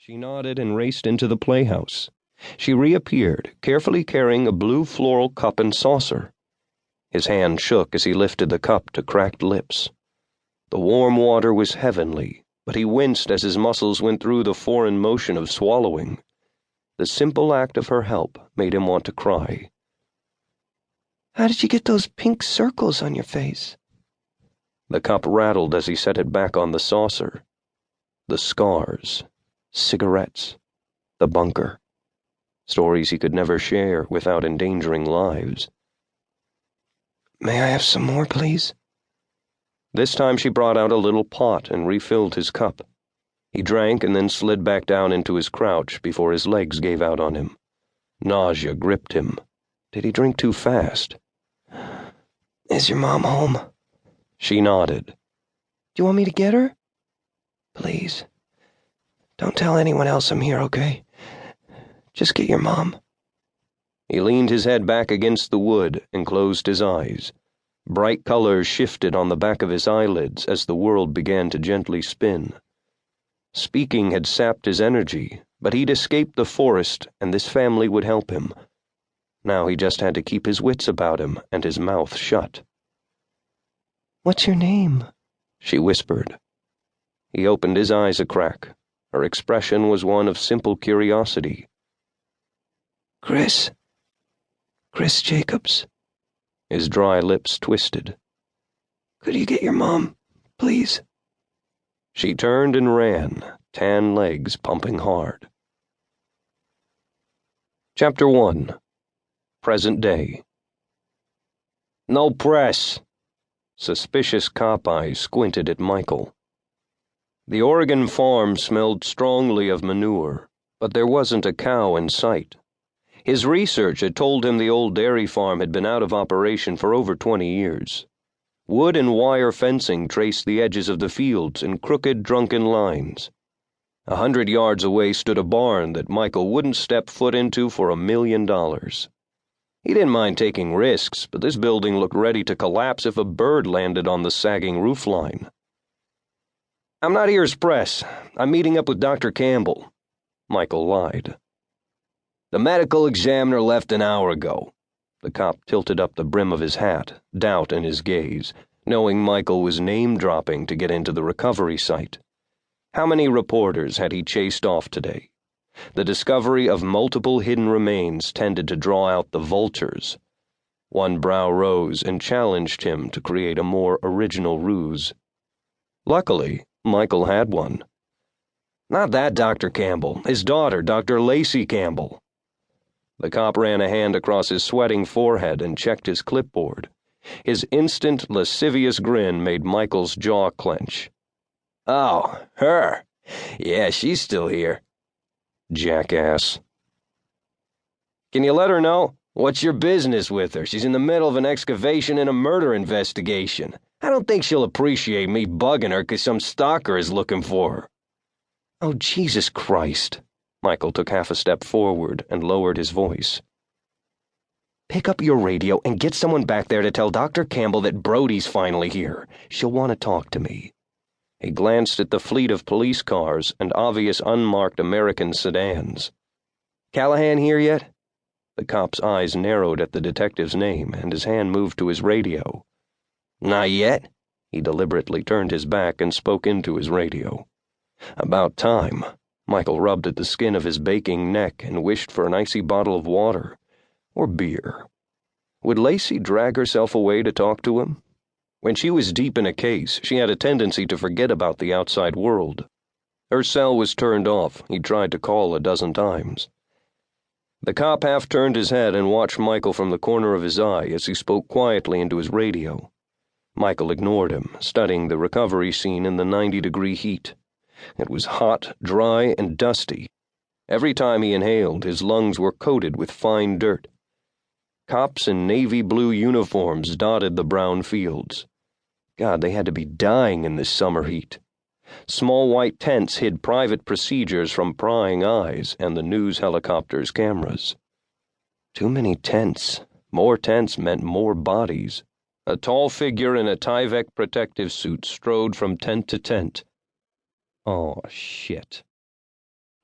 She nodded and raced into the playhouse. She reappeared, carefully carrying a blue floral cup and saucer. His hand shook as he lifted the cup to cracked lips. The warm water was heavenly, but he winced as his muscles went through the foreign motion of swallowing. The simple act of her help made him want to cry. How did you get those pink circles on your face? The cup rattled as he set it back on the saucer. The scars, cigarettes, the bunker. Stories he could never share without endangering lives. May I have some more, please? This time she brought out a little pot and refilled his cup. He drank and then slid back down into his crouch before his legs gave out on him. Nausea gripped him. Did he drink too fast? Is your mom home? She nodded. Do you want me to get her? Please. Don't tell anyone else I'm here, okay? Just get your mom. He leaned his head back against the wood and closed his eyes. Bright colors shifted on the back of his eyelids as the world began to gently spin. Speaking had sapped his energy, but he'd escaped the forest and this family would help him. Now he just had to keep his wits about him and his mouth shut. What's your name? She whispered. He opened his eyes a crack. Her expression was one of simple curiosity. Chris Jacobs. His dry lips twisted. Could you get your mom, please? She turned and ran, tan legs pumping hard. Chapter 1. Present Day. No press. Suspicious cop eyes squinted at Michael. The Oregon farm smelled strongly of manure, but there wasn't a cow in sight. His research had told him the old dairy farm had been out of operation for over 20 years. Wood and wire fencing traced the edges of the fields in crooked, drunken lines. 100 yards away stood a barn that Michael wouldn't step foot into for $1 million. He didn't mind taking risks, but this building looked ready to collapse if a bird landed on the sagging roofline. I'm not here as press. I'm meeting up with Dr. Campbell. Michael lied. The medical examiner left an hour ago. The cop tilted up the brim of his hat, doubt in his gaze, knowing Michael was name-dropping to get into the recovery site. How many reporters had he chased off today? The discovery of multiple hidden remains tended to draw out the vultures. One brow rose and challenged him to create a more original ruse. Luckily, Michael had one. Not that Dr. Campbell, his daughter, Dr. Lacey Campbell. The cop ran a hand across his sweating forehead and checked his clipboard. His instant, lascivious grin made Michael's jaw clench. Oh, her. Yeah, she's still here. Jackass. Can you let her know? What's your business with her? She's in the middle of an excavation and a murder investigation. I don't think she'll appreciate me bugging her 'cause some stalker is looking for her. Oh, Jesus Christ. Michael took half a step forward and lowered his voice. Pick up your radio and get someone back there to tell Dr. Campbell that Brody's finally here. She'll want to talk to me. He glanced at the fleet of police cars and obvious unmarked American sedans. Callahan here yet? The cop's eyes narrowed at the detective's name, and his hand moved to his radio. Not yet. He deliberately turned his back and spoke into his radio. About time. Michael rubbed at the skin of his baking neck and wished for an icy bottle of water. Or beer. Would Lacey drag herself away to talk to him? When she was deep in a case, she had a tendency to forget about the outside world. Her cell was turned off. He tried to call a dozen times. The cop half turned his head and watched Michael from the corner of his eye as he spoke quietly into his radio. Michael ignored him, studying the recovery scene in the 90-degree heat. It was hot, dry, and dusty. Every time he inhaled, his lungs were coated with fine dirt. Cops in navy blue uniforms dotted the brown fields. God, they had to be dying in this summer heat. Small white tents hid private procedures from prying eyes and the news helicopter's cameras. Too many tents. More tents meant more bodies. A tall figure in a Tyvek protective suit strode from tent to tent. Oh, shit.